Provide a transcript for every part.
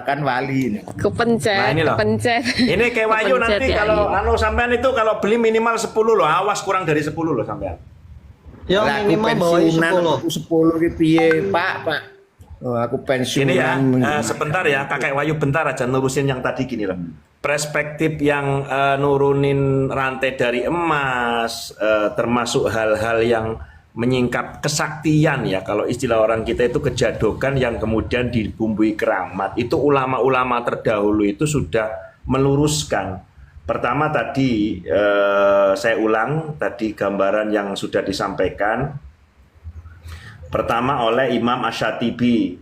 kan wali ini. Kepencet, Nah, ini loh. kepencet. Ini kayak Wahyu Kepencet nanti ya, kalau iya. sampean itu kalau beli minimal 10 loh, awas kurang dari 10 loh sampean. Ya Lah, aku minimal bawain pensiunan, 10. aku 10 ki piye, Pak? Oh, aku pensiunan. Ini ya, sebentar ya, Kakek Wahyu bentar aja nurusin yang tadi gini loh. Perspektif yang nurunin rantai dari emas, termasuk hal-hal yang menyingkap kesaktian ya. Kalau istilah orang kita itu kejadokan yang kemudian dibumbui keramat. Itu ulama-ulama terdahulu itu sudah meluruskan. Pertama tadi saya ulang tadi gambaran yang sudah disampaikan. Pertama oleh Imam Asy-Syatibi.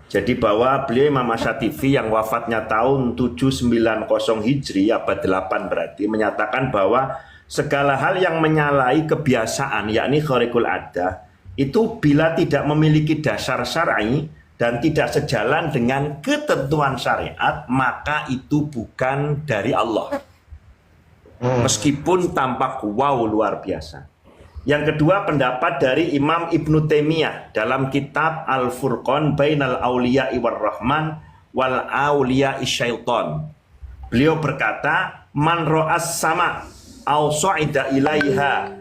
Jadi bahwa beliau Imam Asy-Syatibi yang wafatnya tahun 790 Hijri abad 8 berarti menyatakan bahwa segala hal yang menyalahi kebiasaan yakni khariqul adah itu bila tidak memiliki dasar syar'i dan tidak sejalan dengan ketentuan syariat maka itu bukan dari Allah. Meskipun tampak wow luar biasa. Yang kedua pendapat dari Imam Ibnu Taimiyah dalam kitab Al-Furqan Bainal Auliya'i war Rahman wal Auliya'i Syaiton. Beliau berkata, "Man ra'as sama au sa'ida ilaiha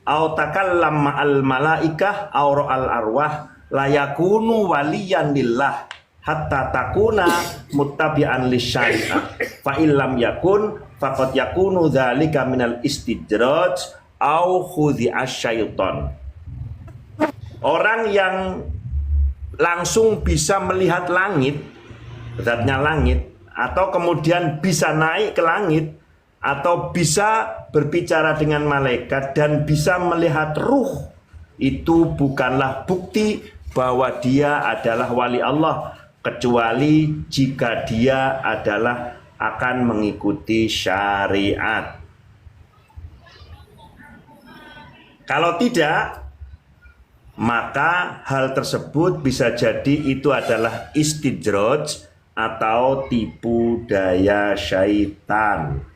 au takallam ma'al malaikah au ra'al arwah la yakunu waliyan lillah hatta takuna muttabi'an lisyari'ah fa illam yakun faqad yakunu dzalika minal istidraj au khudi'as syaiton." Orang yang langsung bisa melihat langit, zatnya langit, atau kemudian bisa naik ke langit, atau bisa berbicara dengan malaikat dan bisa melihat ruh, itu bukanlah bukti bahwa dia adalah wali Allah, kecuali jika dia adalah akan mengikuti syariat. Kalau tidak, maka hal tersebut bisa jadi itu adalah istidraj atau tipu daya syaitan.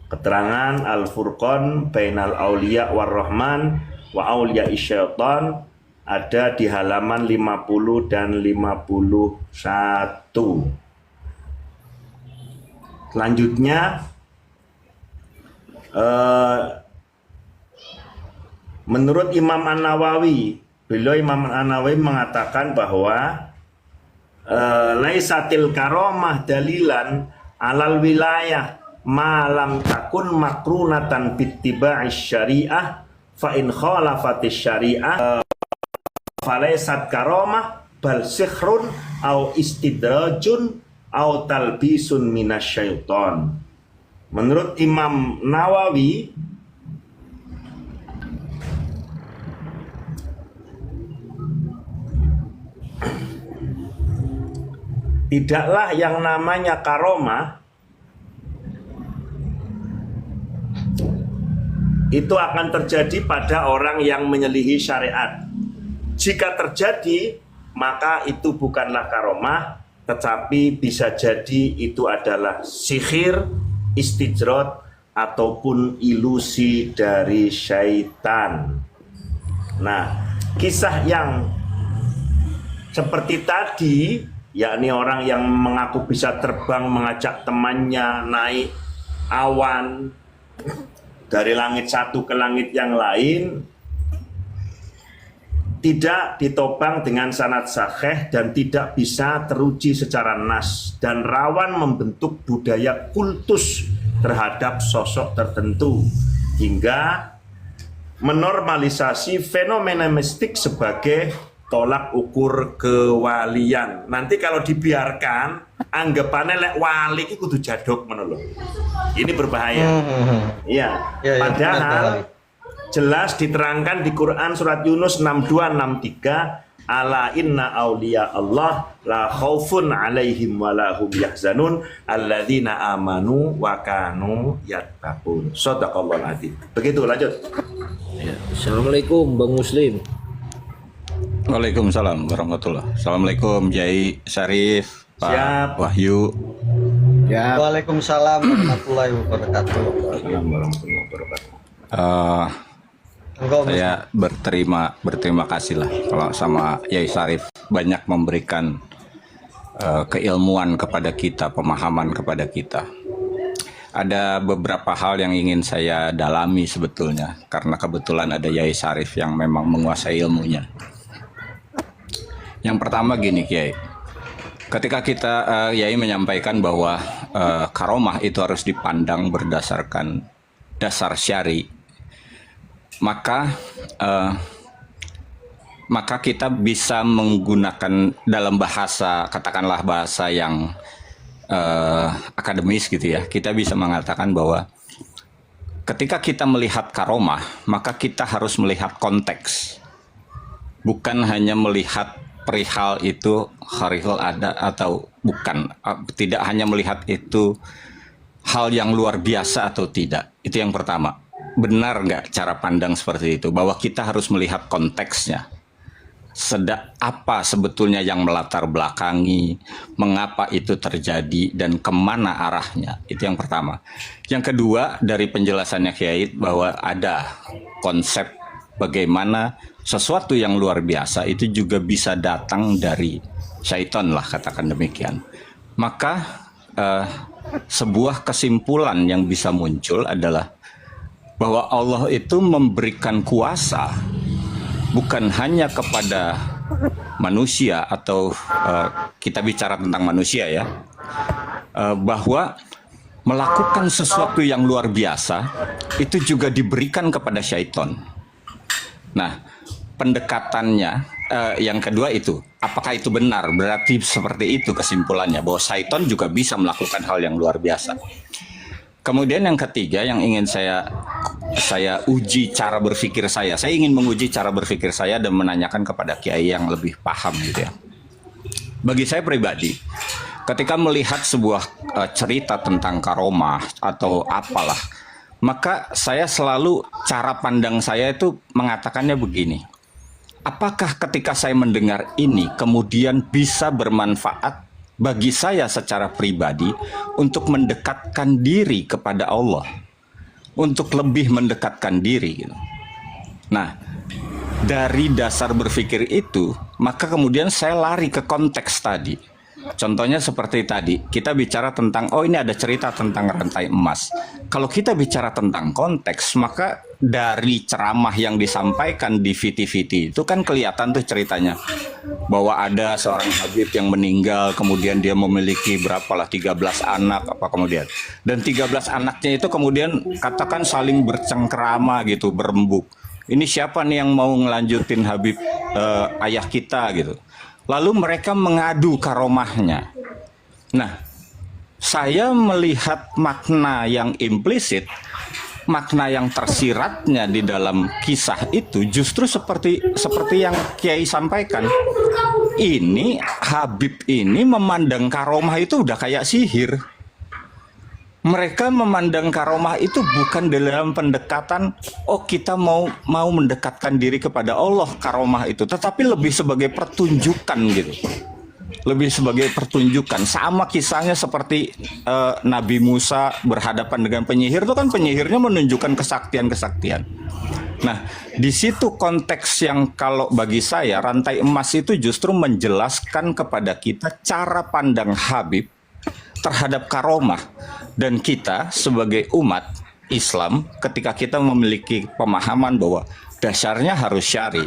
Keterangan Al-Furqan Bainal Auliya war Rahman wa Auliya Syaitan ada di halaman 50 dan 51. Selanjutnya menurut Imam An-Nawawi, beliau Imam An-Nawawi mengatakan bahwa laisatil karomah dalilan alal wilayah malam takun makrunatan bittiba'is syariah fa in khalafatis syariah falaisat karomah bal sikhrun au istidrajun au talbisun minasyaiton. Menurut Imam Nawawi, tidaklah yang namanya karomah itu akan terjadi pada orang yang menyelihi syariat. Jika terjadi, maka itu bukanlah karomah, tetapi bisa jadi itu adalah sihir, istijrot, ataupun ilusi dari syaitan. Nah, kisah yang seperti tadi, yakni orang yang mengaku bisa terbang mengajak temannya naik awan dari langit satu ke langit yang lain, tidak ditopang dengan sanad sahih dan tidak bisa teruji secara nas dan rawan membentuk budaya kultus terhadap sosok tertentu hingga menormalisasi fenomena mistik sebagai tolak ukur kewalian. Nanti kalau dibiarkan anggapannya lek wali itu kudu jaduk menurut. Ini berbahaya. Iya. Padahal jelas diterangkan di Quran surat Yunus 6263, ala inna auliya Allah la khaufun alaihim wa la hum yahzanun alladzina amanu wa kanu yattaqun. Shadaqallahul adzim. Begitu, lanjut. Ya. Assalamualaikum Bang Muslim. Waalaikumsalam warahmatullahi. Assalamualaikum Kiai Syarif, Pak Siap. Wahyu. Ya, Waalaikumsalam warahmatullahi wabarakatuh. Assalamualaikum warahmatullahi wabarakatuh. Saya berterima kasih lah kalau sama Kiai Syarif banyak memberikan keilmuan kepada kita, pemahaman kepada kita. Ada beberapa hal yang ingin saya dalami sebetulnya, karena kebetulan ada Yai Sarif yang memang menguasai ilmunya. Yang pertama gini Kiai, ketika kita Yai menyampaikan bahwa karomah itu harus dipandang berdasarkan dasar syari, maka kita bisa menggunakan dalam bahasa, katakanlah bahasa yang akademis gitu ya, kita bisa mengatakan bahwa ketika kita melihat karomah, maka kita harus melihat konteks, bukan hanya melihat perihal itu harihul ada atau bukan, tidak hanya melihat itu hal yang luar biasa atau tidak. Itu yang pertama. Benar nggak cara pandang seperti itu, bahwa kita harus melihat konteksnya, apa sebetulnya yang melatar belakangi, mengapa itu terjadi dan kemana arahnya. Itu yang pertama. Yang kedua, dari penjelasannya Kiai bahwa ada konsep bagaimana sesuatu yang luar biasa itu juga bisa datang dari syaitan lah, katakan demikian. Maka sebuah kesimpulan yang bisa muncul adalah bahwa Allah itu memberikan kuasa bukan hanya kepada manusia atau kita bicara tentang manusia ya, bahwa melakukan sesuatu yang luar biasa itu juga diberikan kepada syaitan. Nah, pendekatannya yang kedua itu, apakah itu benar? Berarti seperti itu kesimpulannya, bahwa syaitan juga bisa melakukan hal yang luar biasa. Kemudian yang ketiga yang ingin saya uji cara berpikir saya. Saya ingin menguji cara berpikir saya dan menanyakan kepada kiai yang lebih paham gitu ya. Bagi saya pribadi, ketika melihat sebuah cerita tentang karomah atau apalah, maka saya selalu, cara pandang saya itu mengatakannya begini. Apakah ketika saya mendengar ini kemudian bisa bermanfaat bagi saya secara pribadi untuk mendekatkan diri kepada Allah, untuk lebih mendekatkan diri gitu. Nah, dari dasar berpikir itu, maka kemudian saya lari ke konteks tadi. Contohnya seperti tadi, kita bicara tentang, oh ini ada cerita tentang rantai emas. Kalau kita bicara tentang konteks, maka dari ceramah yang disampaikan di VT-VT itu kan kelihatan tuh ceritanya. Bahwa ada seorang Habib yang meninggal, kemudian dia memiliki berapalah 13 anak, apa kemudian. Dan 13 anaknya itu kemudian katakan saling bercengkerama gitu, berembuk. Ini siapa nih yang mau ngelanjutin Habib ayah kita gitu. Lalu mereka mengadu karomahnya. Nah, saya melihat makna yang implisit, makna yang tersiratnya di dalam kisah itu justru seperti yang Kiai sampaikan. Ini Habib ini memandang karomah itu udah kayak sihir. Mereka memandang karomah itu bukan dalam pendekatan, oh kita mau mendekatkan diri kepada Allah karomah itu, tetapi lebih sebagai pertunjukan gitu. Lebih sebagai pertunjukan. Sama kisahnya seperti Nabi Musa berhadapan dengan penyihir, itu kan penyihirnya menunjukkan kesaktian-kesaktian. Nah, di situ konteks yang kalau bagi saya rantai emas itu justru menjelaskan kepada kita cara pandang Habib terhadap karomah, dan kita sebagai umat Islam ketika kita memiliki pemahaman bahwa dasarnya harus syari,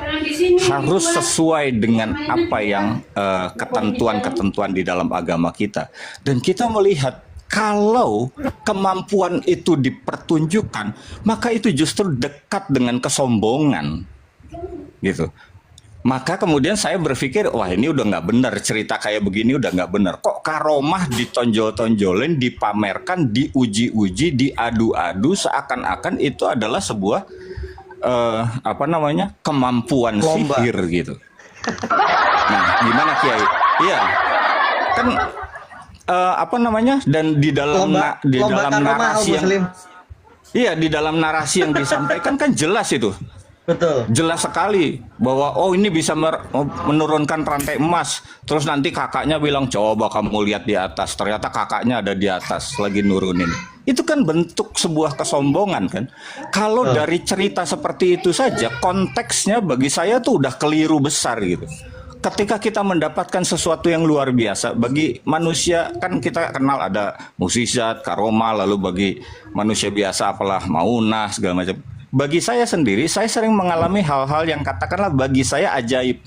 harus sesuai dengan apa yang ketentuan-ketentuan di dalam agama kita, dan kita melihat kalau kemampuan itu dipertunjukkan, maka itu justru dekat dengan kesombongan gitu. Maka kemudian saya berpikir, wah ini udah nggak benar, cerita kayak begini udah nggak benar. Kok karomah ditonjol-tonjolin, dipamerkan, diuji-uji, diadu-adu, seakan-akan itu adalah sebuah kemampuan lomba sihir gitu. Nah, gimana Kiai? Iya, kan dan di dalam narasi yang di dalam narasi yang disampaikan kan jelas itu. Betul. Jelas sekali bahwa oh ini bisa menurunkan rantai emas. Terus nanti kakaknya bilang coba kamu lihat di atas. Ternyata kakaknya ada di atas lagi nurunin. Itu kan bentuk sebuah kesombongan kan. Kalau dari cerita seperti itu saja konteksnya bagi saya tuh udah keliru besar gitu. ketika kita mendapatkan sesuatu yang luar biasa, bagi manusia kan kita kenal ada mukjizat, karomah, lalu bagi manusia biasa apalah maunah segala macam. Bagi saya sendiri, saya sering mengalami hal-hal yang katakanlah bagi saya ajaib.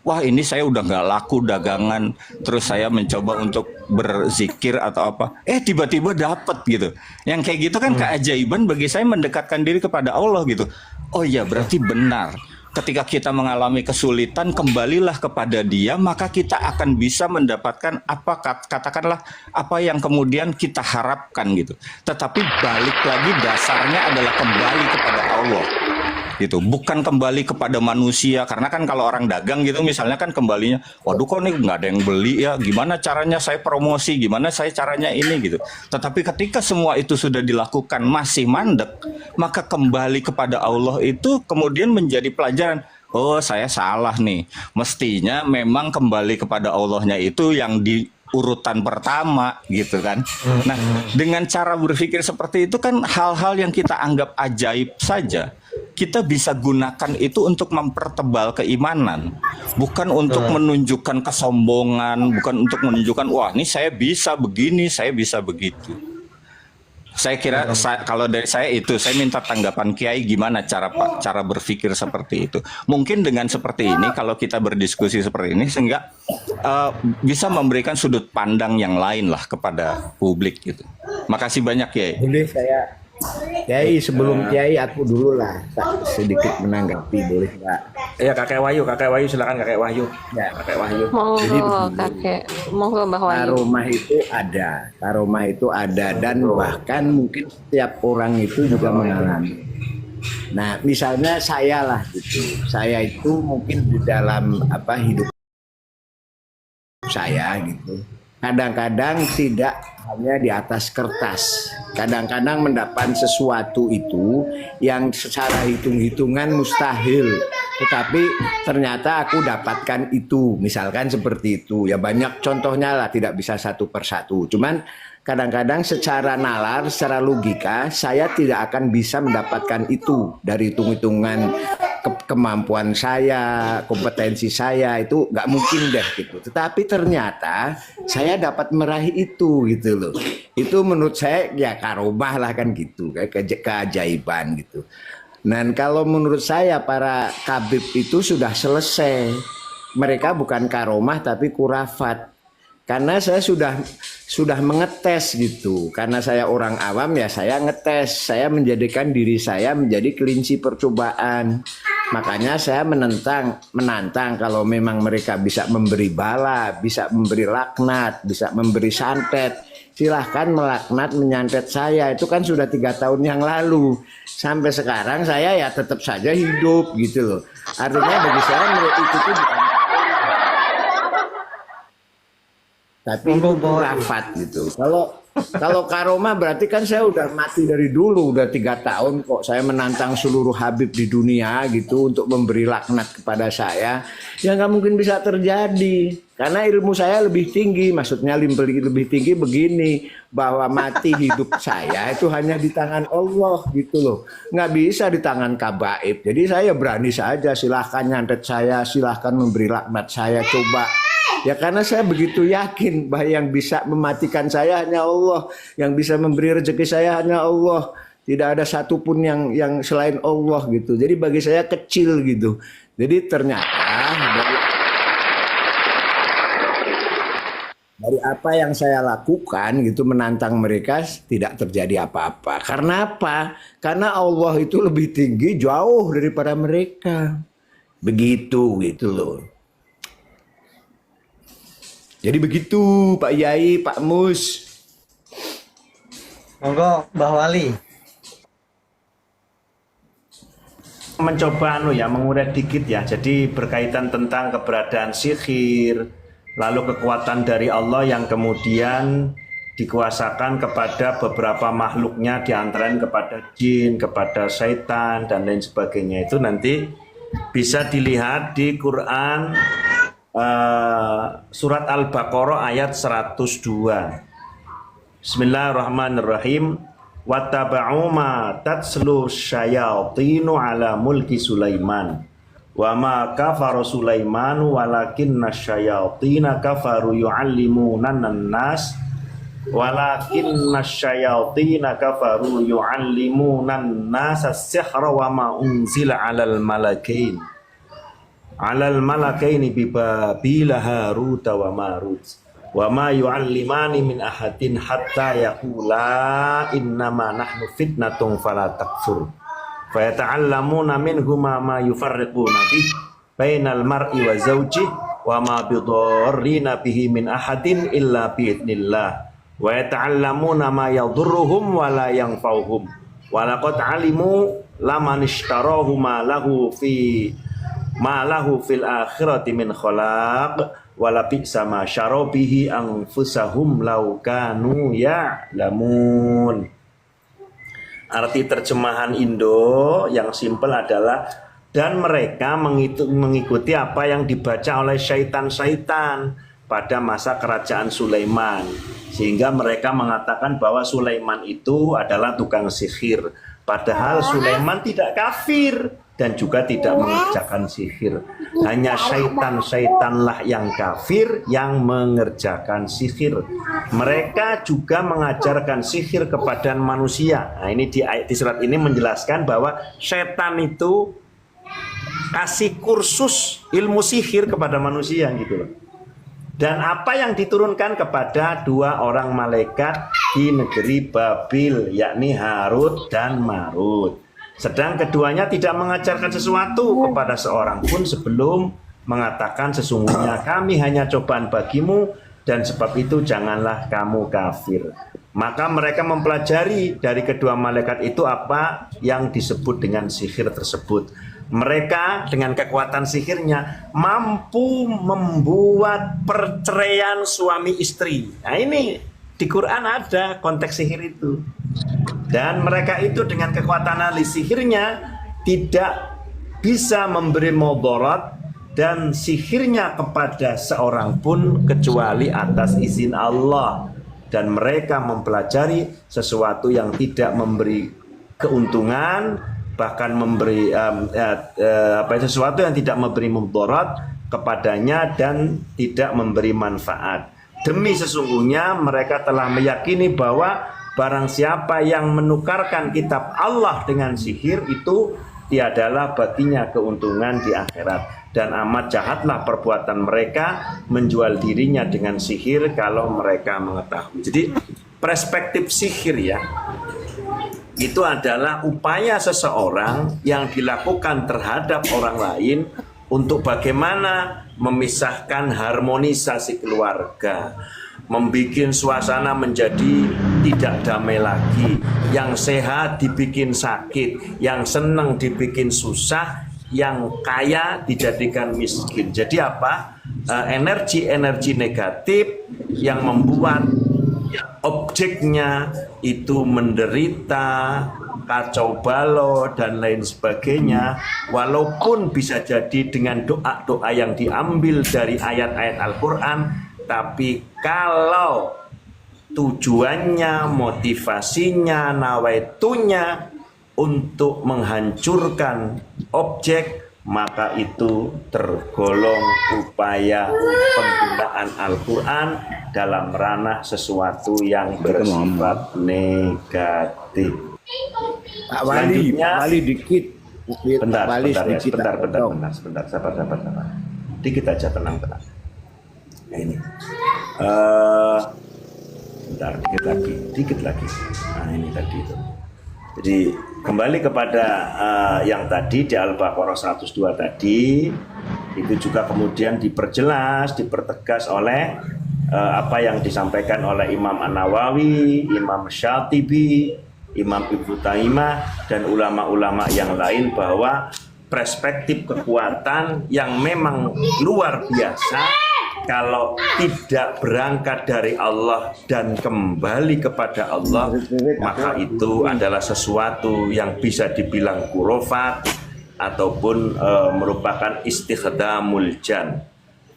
Wah, ini saya udah nggak laku dagangan, terus saya mencoba untuk berzikir atau apa, tiba-tiba dapat gitu. Yang kayak gitu kan keajaiban bagi saya, mendekatkan diri kepada Allah gitu. Oh iya, berarti benar. Ketika kita mengalami kesulitan, kembalilah kepada Dia, maka kita akan bisa mendapatkan apa, katakanlah apa yang kemudian kita harapkan gitu. Tetapi balik lagi, dasarnya adalah kembali kepada Allah gitu, bukan kembali kepada manusia. Karena kan kalau orang dagang gitu misalnya kan kembalinya, waduh kok nih nggak ada yang beli ya, gimana caranya saya promosi, gimana saya caranya ini gitu. Tetapi ketika semua itu sudah dilakukan masih mandek, maka kembali kepada Allah itu kemudian menjadi pelajaran. Oh, saya salah nih, mestinya memang kembali kepada Allahnya itu yang di urutan pertama gitu kan. Nah, dengan cara berpikir seperti itu kan hal-hal yang kita anggap ajaib saja, kita bisa gunakan itu untuk mempertebal keimanan, bukan untuk menunjukkan kesombongan, bukan untuk menunjukkan wah ini saya bisa begini, saya bisa begitu. Saya kira kalau dari saya itu, saya minta tanggapan Kiai gimana cara berpikir seperti itu. Mungkin dengan seperti ini, kalau kita berdiskusi seperti ini, sehingga bisa memberikan sudut pandang yang lain lah kepada publik gitu. Makasih banyak Kiai. Boleh Kiai, sebelum Kiai aku dulu lah sedikit menanggapi, boleh nggak? Ya Kakek Wahyu silakan Kakek Wahyu. Ya. Kakek Wahyu. Monggo kakek, monggo Mbah Wahyu. Karomah itu ada dan bahkan mungkin setiap orang itu juga mengalami. Nah, misalnya saya lah gitu. Saya itu mungkin di dalam hidup saya gitu. Kadang-kadang tidak hanya di atas kertas. Kadang-kadang mendapat sesuatu itu yang secara hitung-hitungan mustahil. Tetapi ternyata aku dapatkan itu. Misalkan seperti itu. Ya banyak contohnya lah, tidak bisa satu persatu. Cuman kadang-kadang secara nalar, secara logika, saya tidak akan bisa mendapatkan itu dari hitung-hitungan kemampuan saya, kompetensi saya, itu nggak mungkin deh gitu. Tetapi ternyata saya dapat meraih itu gitu loh. Itu menurut saya ya karomah lah kan gitu, kayak keajaiban gitu. Dan kalau menurut saya para kabib itu sudah selesai. Mereka bukan karomah tapi kurafat. Karena saya sudah mengetes gitu. Karena saya orang awam ya saya ngetes. Saya menjadikan diri saya menjadi kelinci percobaan. Makanya saya menantang kalau memang mereka bisa memberi bala, bisa memberi laknat, bisa memberi santet. Silahkan melaknat, menyantet saya. Itu kan sudah 3 tahun yang lalu. Sampai sekarang saya ya tetap saja hidup gitu loh. Artinya bagi saya menurut itu bukan, tapi itu kurafat gitu. Kalau karomah berarti kan saya udah mati dari dulu, udah 3 tahun kok saya menantang seluruh habib di dunia gitu untuk memberi laknat kepada saya. Ya nggak mungkin bisa terjadi karena ilmu saya lebih tinggi. Maksudnya lebih tinggi begini, bahwa mati hidup saya itu hanya di tangan Allah gitu loh, nggak bisa di tangan kabaib. Jadi saya berani saja, silahkan nyantet saya, silahkan memberi laknat saya, coba. Ya karena saya begitu yakin bahwa yang bisa mematikan saya hanya Allah, yang bisa memberi rezeki saya hanya Allah. Tidak ada satupun yang selain Allah gitu. Jadi bagi saya kecil gitu. Jadi ternyata dari apa yang saya lakukan gitu, menantang mereka, tidak terjadi apa-apa. Karena apa? Karena Allah itu lebih tinggi jauh daripada mereka. Begitu gitu loh. Jadi begitu Pak Yai, Pak Mus. Monggo Mbah Wali. Mencoba mengurai dikit ya. Jadi berkaitan tentang keberadaan sihir, lalu kekuatan dari Allah yang kemudian dikuasakan kepada beberapa makhluknya, diantarain kepada jin, kepada syaitan dan lain sebagainya. Itu nanti bisa dilihat di Quran surat Al-Baqarah ayat 102. Bismillahirrahmanirrahim. Wattaba'u ma tatslu syayatinu ala mulki Sulaiman Wa ma kafara Sulaimanu walakinna syayatina kafaru yu'allimunan nas as-sihra wa ma unzila 'alal malakaini bi Babila Harut wa Marut wa ma yu'allimani min ahadin hatta yaqula innama nahnu fitnatun fala takfur fayata'allamuna minhuma ma yufarriquna bih bainal mar'i wa zawjih wa ma bidarrina bihi min ahadin illa biidnillah wa yata'allamuna ma yadurruhum wa la yanfa'uhum wa laqad alimu laman ishtarahu ma lahu fil akhirati min khalaq wala bi'sa ma syarabihi anfusahum law kanu ya'lamun. Arti terjemahan Indo yang simpel adalah dan mereka mengikuti apa yang dibaca oleh syaitan-syaitan pada masa kerajaan Sulaiman, sehingga mereka mengatakan bahwa Sulaiman itu adalah tukang sihir, padahal Sulaiman tidak kafir dan juga tidak mengerjakan sihir. Hanya syaitan-syaitanlah yang kafir yang mengerjakan sihir. Mereka juga mengajarkan sihir kepada manusia. Nah, ini di surat ini menjelaskan bahwa syaitan itu kasih kursus ilmu sihir kepada manusia gitu loh. Dan apa yang diturunkan kepada dua orang malaikat di negeri Babil, yakni Harut dan Marut. Sedang keduanya tidak mengajarkan sesuatu kepada seorang pun sebelum mengatakan sesungguhnya kami hanya cobaan bagimu dan sebab itu janganlah kamu kafir. Maka mereka mempelajari dari kedua malaikat itu apa yang disebut dengan sihir tersebut. Mereka dengan kekuatan sihirnya mampu membuat perceraian suami istri. Nah ini di Quran ada konteks sihir itu. Dan mereka itu dengan kekuatan ahli sihirnya tidak bisa memberi mudarat dan sihirnya kepada seorang pun kecuali atas izin Allah. Dan mereka mempelajari sesuatu yang tidak memberi keuntungan, bahkan memberi sesuatu yang tidak memberi mudarat kepadanya dan tidak memberi manfaat. Demi sesungguhnya mereka telah meyakini bahwa barang siapa yang menukarkan kitab Allah dengan sihir itu tiadalah baginya keuntungan di akhirat. Dan amat jahatlah perbuatan mereka menjual dirinya dengan sihir kalau mereka mengetahui. Jadi perspektif sihir ya, itu adalah upaya seseorang yang dilakukan terhadap orang lain untuk bagaimana memisahkan harmonisasi keluarga, membikin suasana menjadi tidak damai lagi, yang sehat dibikin sakit, yang senang dibikin susah, yang kaya dijadikan miskin. Jadi apa? Energi-energi negatif yang membuat objeknya itu menderita, kacau balau dan lain sebagainya, walaupun bisa jadi dengan doa-doa yang diambil dari ayat-ayat Al-Quran, tapi kalau tujuannya, motivasinya, nawaitunya untuk menghancurkan objek, maka itu tergolong upaya penggunaan Al-Quran dalam ranah sesuatu yang bersifat negatif. Pak Wali, Pak Wali dikit. Bentar, Dikit. Sabar. Dikit aja, tenang. Nah ini, bentar, dikit lagi. Nah ini tadi itu. Jadi kembali kepada yang tadi di Al-Baqarah 102 tadi, itu juga kemudian diperjelas, dipertegas oleh apa yang disampaikan oleh Imam An-Nawawi, Imam Syatibi, Imam Ibnu Taimiyah dan ulama-ulama yang lain bahwa perspektif kekuatan yang memang luar biasa kalau tidak berangkat dari Allah dan kembali kepada Allah, maka itu adalah sesuatu yang bisa dibilang khurafat ataupun merupakan istikhdamul jan.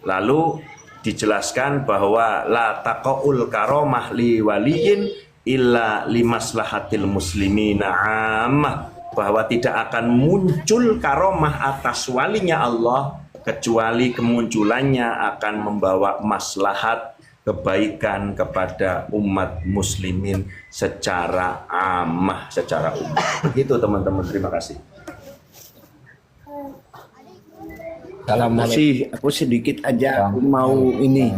Lalu dijelaskan bahwa la taqaul karomah li waliyin illa limaslahatil muslimina ammah. bahwa tidak akan muncul karomah atas walinya Allah kecuali kemunculannya akan membawa maslahat kebaikan kepada umat muslimin secara amah, secara umum. Begitu teman-teman, terima kasih. Masih aku sedikit aja aku mau ini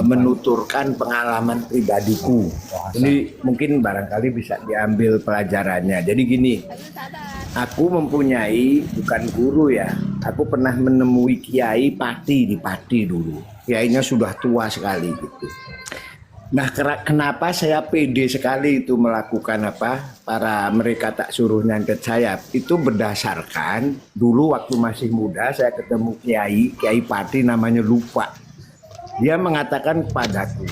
menuturkan pengalaman pribadiku. Ini mungkin barangkali bisa diambil pelajarannya. Jadi gini, aku mempunyai bukan guru ya. Aku pernah menemui kiai Pati di Pati dulu. Kiainya sudah tua sekali gitu. Nah, kenapa saya pede sekali itu melakukan para mereka tak suruh nyantet saya? Itu berdasarkan dulu waktu masih muda saya ketemu Kiai Pati namanya lupa. Dia mengatakan padaku,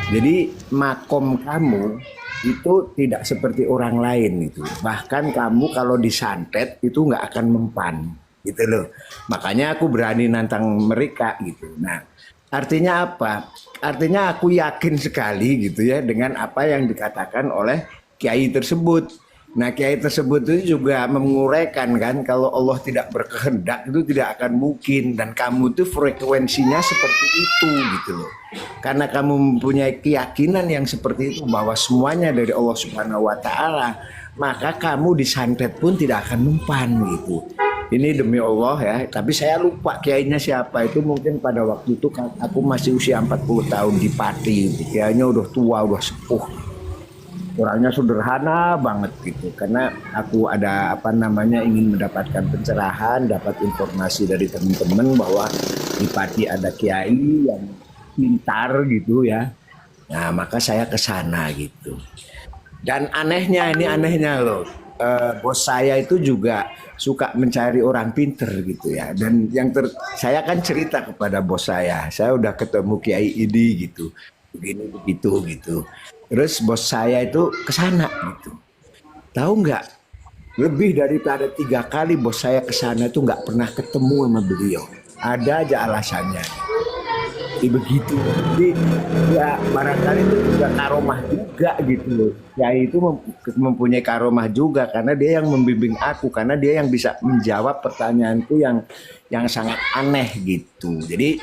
jadi makom kamu itu tidak seperti orang lain itu. Bahkan kamu kalau disantet itu nggak akan mempan gitu loh. Makanya aku berani nantang mereka gitu. Nah, artinya apa? Artinya aku yakin sekali gitu ya dengan apa yang dikatakan oleh kiai tersebut. Nah, kiai tersebut itu juga menguraikan kan kalau Allah tidak berkehendak itu tidak akan mungkin, dan kamu tuh frekuensinya seperti itu gitu loh. Karena kamu mempunyai keyakinan yang seperti itu bahwa semuanya dari Allah Subhanahu wa taala, maka kamu disantet pun tidak akan mempan gitu. Ini demi Allah ya, tapi saya lupa kiainya siapa. Itu mungkin pada waktu itu aku masih usia 40 tahun di Pati. Kiainya udah tua, udah sepuh. Orangnya sederhana banget gitu. Karena aku ada ingin mendapatkan pencerahan, dapat informasi dari teman-teman bahwa di Pati ada kiai yang pintar gitu ya. Nah, maka saya ke sana gitu. Dan anehnya loh. Bos saya itu juga suka mencari orang pinter gitu ya. Dan saya kan cerita kepada bos saya udah ketemu kiai ini gitu, begini begitu gitu. Terus bos saya itu kesana gitu. Tahu nggak? Lebih daripada 3 kali bos saya kesana itu nggak pernah ketemu sama beliau. Ada aja alasannya. Begitu. Jadi ya barangkali itu juga karomah juga gitu loh. Kiai itu mempunyai karomah juga karena dia yang membimbing aku, karena dia yang bisa menjawab pertanyaanku yang sangat aneh gitu. Jadi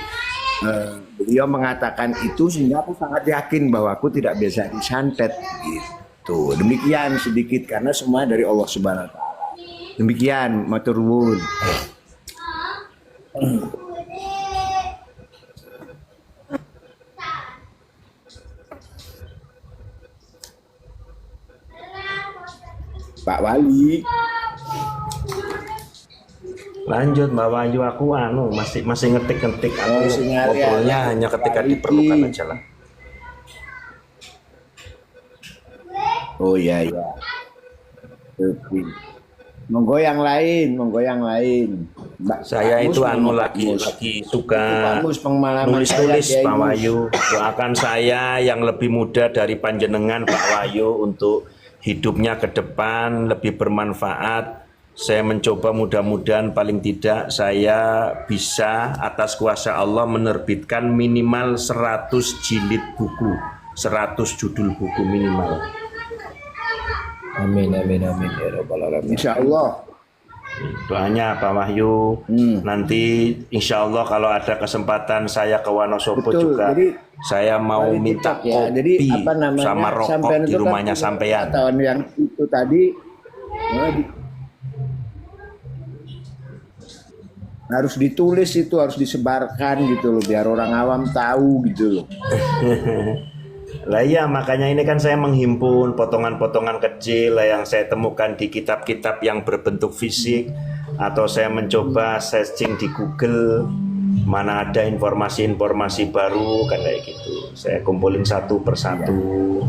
beliau mengatakan itu sehingga aku sangat yakin bahwa aku tidak bisa disantet gitu. Demikian sedikit karena semua dari Allah Subhanahu wa taala. Demikian matur nuwun. Pak Wali. Lanjut Mbak Wahyu, aku masih ngetik-ngetik, aku ngobrolnya hanya ketika diperlukan aja lah. Oh iya. Monggo yang lain. Mbak, saya itu lagi suka nulis-nulis Pak Wahyu. Doakan saya yang lebih muda dari panjenengan Pak Wahyu untuk hidupnya ke depan lebih bermanfaat. Saya mencoba mudah-mudahan paling tidak saya bisa atas kuasa Allah menerbitkan minimal 100 jilid buku, 100 judul buku minimal. Amin ya rabbal alamin. Insyaallah. Doanya Pak Wahyu. Nanti insya Allah kalau ada kesempatan saya ke Wonosobo juga, jadi, saya mau minta kopi jadi, sama rokok di rumahnya sampean. Tahun yang itu tadi harus ditulis, itu harus disebarkan gitu loh biar orang awam tahu gitu loh. Lah iya, makanya ini kan saya menghimpun potongan-potongan kecil yang saya temukan di kitab-kitab yang berbentuk fisik, atau saya mencoba searching di Google mana ada informasi-informasi baru kan kayak gitu. Saya kumpulin satu persatu,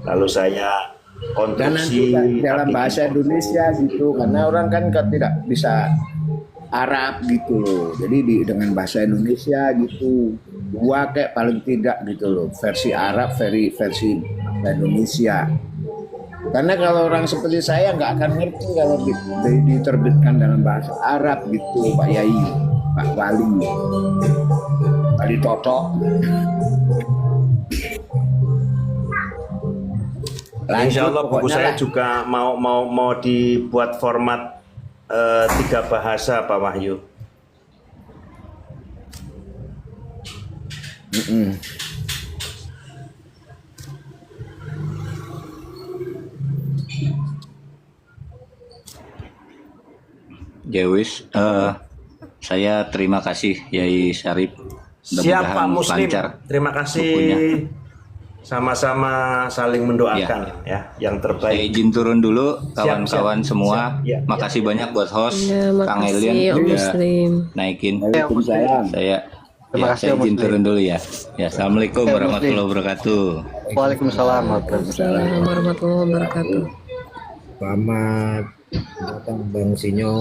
lalu saya konstruksi dalam bahasa Indonesia gitu, karena orang kan tidak bisa Arab gitu loh, jadi dengan bahasa Indonesia gitu, 2 kayak paling tidak gitu loh, versi Arab, versi Indonesia. Karena kalau orang seperti saya nggak akan ngerti kalau diterbitkan dalam bahasa Arab gitu, Pak Yai, Pak Wali Toto. Insya Allah buku pokoknya saya lah. juga mau dibuat format 3 bahasa, Pak Wahyu. Ya wis, saya terima kasih Yai Syarif. Siap Pak Mudah-mudahan Muslim. lancar Terima kasih. bukunya. Sama-sama saling mendoakan ya yang Saya terbaik. izin turun dulu kawan-kawan siap, semua. siap. Ya, Makasih banyak buat host Ya, Kang makasih Elian Om udah Muslim. naikin. Waalaikumsalam. Saya Terima kasih, saya Om izin Muslim. turun dulu ya. Ya, assalamualaikum Ya, warahmatullahi wabarakatuh. Waalaikumsalam warahmatullahi Assalamualaikum warahmatullahi wabarakatuh. Selamat datang Bang Sinyo.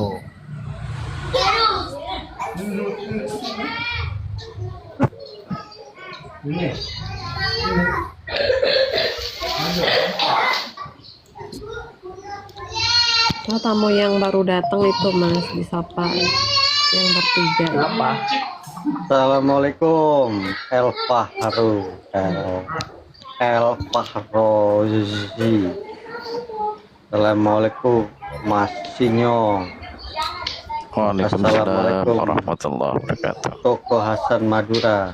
Oh, tamu yang baru datang itu Mas, disapa yang bertiga. Assalamualaikum El Fahru El Fahrozi. Assalamualaikum Mas Sinyo. Waalaikumsalam Assalamualaikum. warahmatullahi wabarakatuh. Toko Hasan Madura.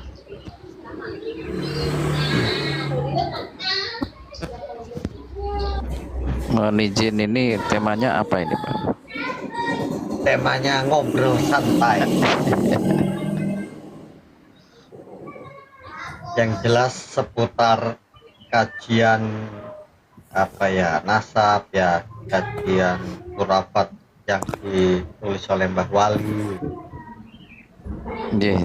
Mohon izin, ini temanya apa ini, Pak? Temanya ngobrol santai. Yang jelas seputar kajian apa ya, nasab ya, kajian khurafat yang ditulis oleh Mbah Wali. Jih.